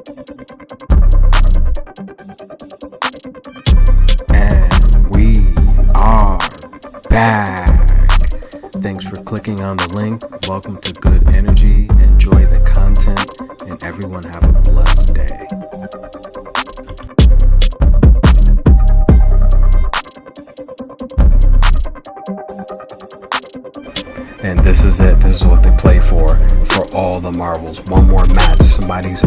And we are back. Thanks for clicking on the link. Welcome to Good Energy. Enjoy the content, and everyone have a blessed day. And this is it. This is what they play for all the marbles. One more match. Somebody's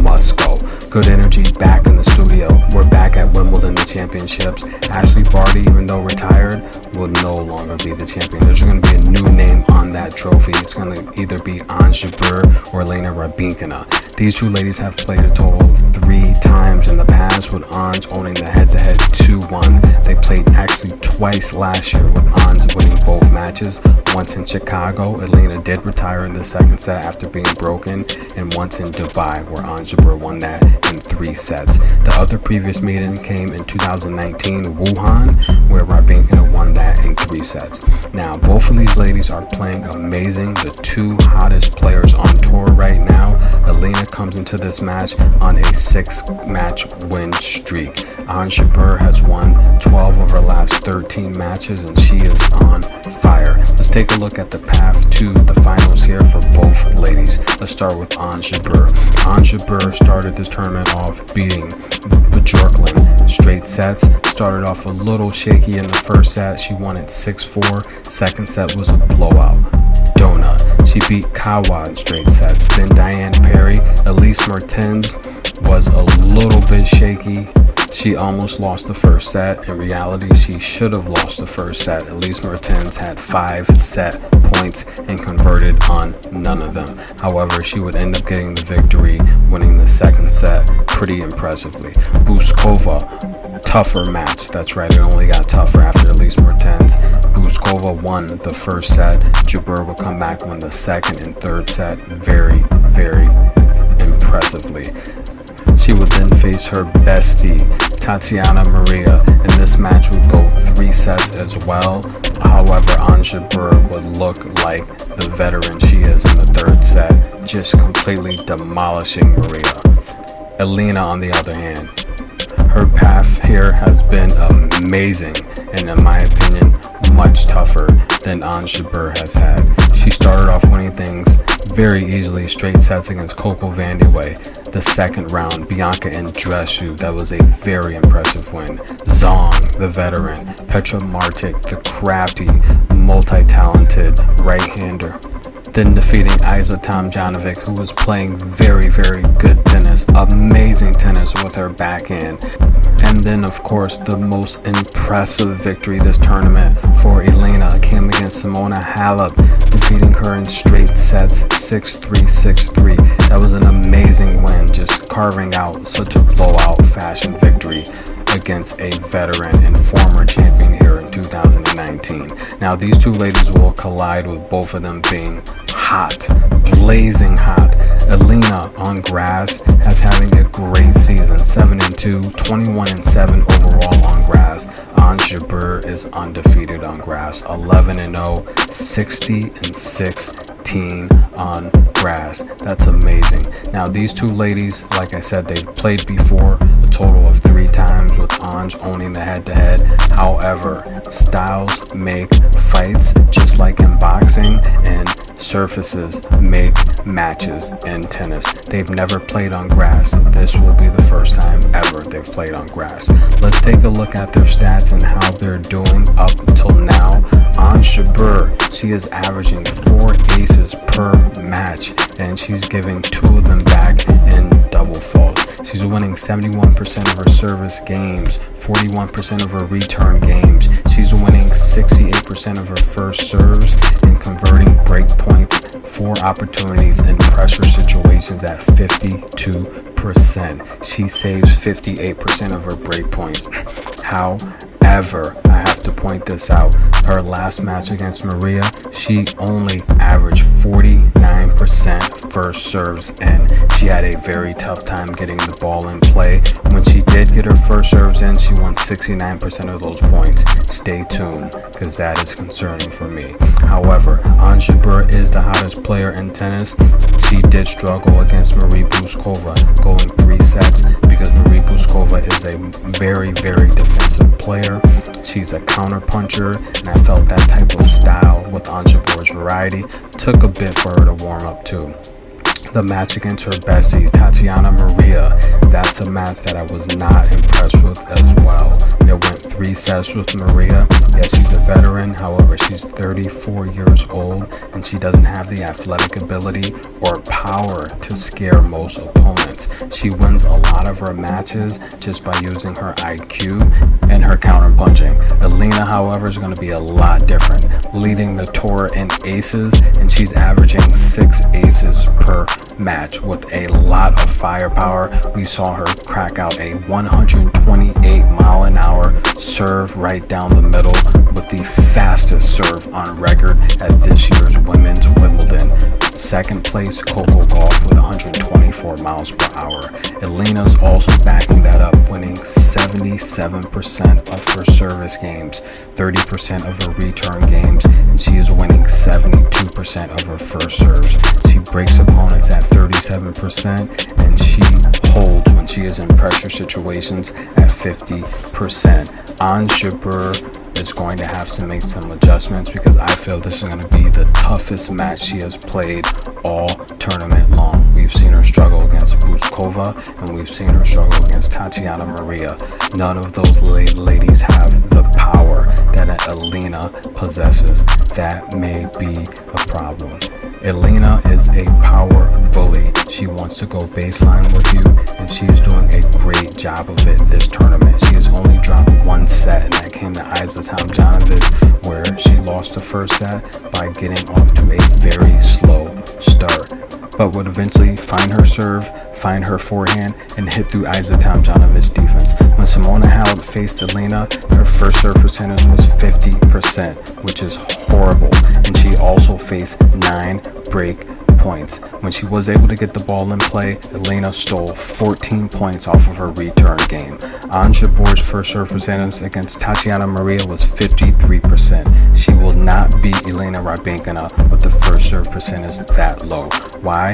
must go. Good Energy back in the studio. We're back at Wimbledon, the championships. Ashley Barty, even though retired, will no longer be the champion. There's going to be a new name on that trophy. It's going to either be Jabeur or Elena Rybakina. These two ladies have played a total of 3 times in the past, with Ons owning the head-to-head 2-1. They played actually twice last year, with Ons winning both matches. Once in Chicago, Elena did retire in the second set after being broken, and once in Dubai, where Jabeur won that in 3 sets. The other previous meeting came in 2019, Wuhan, where Rybakina won that in 3 sets. Now, both of these ladies are playing amazing. The 2 hottest players on tour right now. Elena comes into this match on a 6-match win streak. Jabeur has won 12 of her last 13 matches, and she is on fire. Let's take a look at the path to the finals here for both ladies. Let's start with Jabeur. Jabeur started this tournament off beating Bjorklund straight sets. Started off a little shaky in the first set. She won it 6-4. Second set was a blowout. Donut. She beat Kawa in straight sets. Then Diane Perry. Elise Mertens was a little bit shaky. She almost lost the first set. In reality, she should have lost the first set. Elise Mertens had 5 set points and converted on none of them. However, she would end up getting the victory, winning the second set pretty impressively. Buskova, tougher match. That's right, it only got tougher after Elise Mertens. Buskova won the first set. Jabeur would come back, win the second and third set very, very impressively. She would then face her bestie, Tatiana Maria, and this match would go 3 sets as well. However, Jabeur would look like the veteran she is in the third set, just completely demolishing Maria. Elena, on the other hand, her path here has been amazing, and in my opinion, much tougher than Jabeur has had. She started off winning things very easily, straight sets against Coco Vandeweghe. The second round, Bianca Andreescu, that was a very impressive win. Zong, the veteran. Petra Martic, the crafty, multi-talented right-hander. Then defeating Iza Tomljanovic, who was playing very, very good tennis. Amazing tennis with her backhand. And then, of course, the most impressive victory this tournament for Elena came against Simona Halep, defeating her in straight sets, 6-3, 6-3. That was an amazing win, just carving out such a blowout fashion victory against a veteran and former champion here in 2019. Now, these two ladies will collide, with both of them being hot, blazing hot. Elena on grass has having a great season, 7-2, 21-7 overall on grass. Jabeur is undefeated on grass, 11-0, 60-16 on grass. That's amazing. Now, these two ladies, like I said, they've played before a total of 3 times, with Ons owning the head-to-head. However, styles make fights, just like in boxing, and surfaces make matches in tennis. They've never played on grass. This will be the first time ever they've played on grass. Let's take a look at their stats and how they're doing up until now. Jabeur, she is averaging 4 aces per match, and she's giving 2 of them back in double fault. She's winning 71% of her service games, 41% of her return games. She's winning 68% of her first serves and converting break points, 4 opportunities in pressure situations at 52%. She saves 58% of her break points. However, I have to point this out. Her last match against Maria, she only averaged 49% first serves in. She had a very tough time getting the ball in play. When she did get her first serves in, she won 69% of those points. Stay tuned, because that is concerning for me. However, Jabeur is the hottest player in tennis. She did struggle against Marie Buskova Pliskova going 3 sets because Marie Pliskova is a very, very defensive player. She's a counter puncher, and I felt that type of style with Ons Jabeur's variety took a bit for her to warm up to. The match against her bestie, Tatiana Maria, that's a match that I was not impressed with as well. It went 3 sets with Maria. Yes, she's a veteran, however, she's 34 years old, and she doesn't have the athletic ability or power to scare most opponents. She wins a lot of her matches just by using her IQ and her counter punching. Elena, however, is going to be a lot different, leading the tour in aces, and she's averaging 6 aces per match with a lot of firepower. We saw her crack out a 128-mile-an-hour serve right down the middle with the fastest serve on record at this year's Women's Wimbledon. Second place, Coco Gauff with 124 miles per hour. Elena's also backing that up, winning 77% of her service games, 30% of her return games, and she is winning 72% of her first serves. She breaks opponents at 37%, and she holds when she is in pressure situations at 50%. Ons Jabeur is going to have to make some adjustments because I feel this is going to be the toughest match she has played all tournament long. We've seen her struggle against Pliskova, and we've seen her struggle against Tatiana Maria. None of those ladies have the power that Elena possesses. That may be a problem. Elena is a power bully. She wants to go baseline with you, and she is doing a great job of it this tournament. She has only dropped 1 set, and that came to Isa Tomljanovic, where she lost the first set by getting off to a very slow start, but would eventually find her serve, find her forehand, and hit through Isa Tomljanovic's defense. When Simona Halep faced Elena, her first serve percentage was 50%, which is horrible, and she also faced 9 break points. When she was able to get the ball in play, Elena stole 14 points off of her return game. Ons Jabeur's first serve percentage against Tatiana Maria was 53%. She will not beat Elena Rybakina with the first serve percentage that low. Why?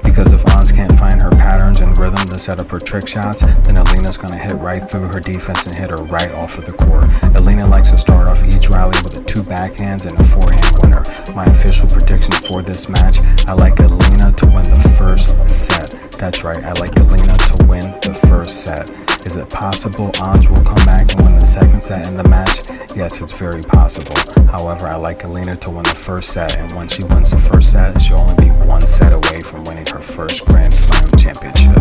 Because if Ons can't find her patterns and rhythm to set up her trick shots, then Elena's going to hit right through her defense and hit her right off of the court. Elena likes to start off each rally with a 2 backhands and a forehand winner. My official prediction for this match, I like Elena to win the first set. That's right, I like Elena to win the first set. Is it possible Ons will come back and win the second set in the match? Yes, it's very possible. However, I like Elena to win the first set, and when she wins the first set, she'll only be 1 set away from winning her first Grand Slam championship.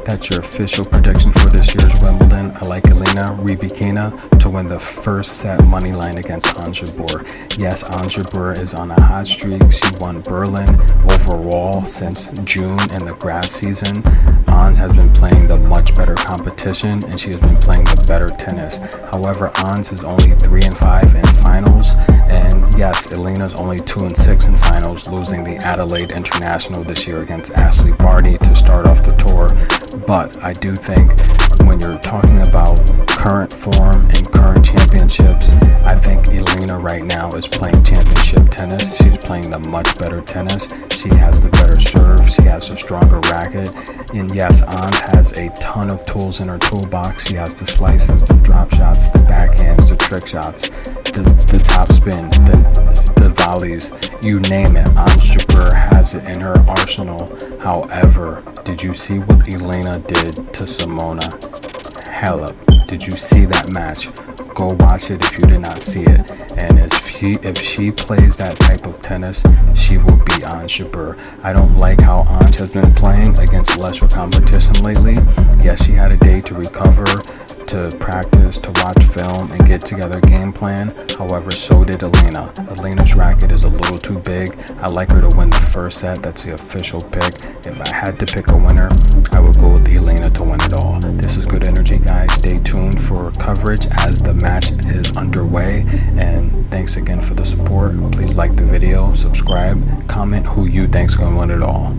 That's your official prediction for this year's Wimbledon. I like Elena Rybakina to win the first set money line against Ons Jabeur. Yes, Ons Jabeur is on a hot streak. She won Berlin overall since June in the grass season. Ons has been playing the much better competition, and she has been playing the better tennis. However, Ons is only 3-5 in finals, and yes, Elena's only 2-6 in finals, losing the Adelaide International this year against Ashley Barty to start off the tour. But I do think when you're talking about current form and current championships, I think Elena right now is playing championship tennis. She's playing the much better tennis. She has the better serve. She has a stronger racket. And yes, Ons has a ton of tools in her toolbox. She has the slices, the drop shots, the backhands, the trick shots, the top spin, the volleys, you name it. Ons Jabeur has it in her arsenal. However, did you see what Elena did to Simona Halep? Did you see that match? Go watch it if you did not see it. And if she plays that type of tennis, she will beat Ons Jabeur. I don't like how Ons has been playing against lesser competition lately. Yes, she had a day to recover, to practice, to watch film, and get together a game plan. However, so did Elena. Elena's racket is a little too big. I like her to win the first set. That's the official pick. If I had to pick a winner, I would go with Elena to win it all. This is Good Energy, guys. Stay tuned for coverage as the match is underway. And thanks again for the support. Please like the video, subscribe, comment who you think's going to win it all.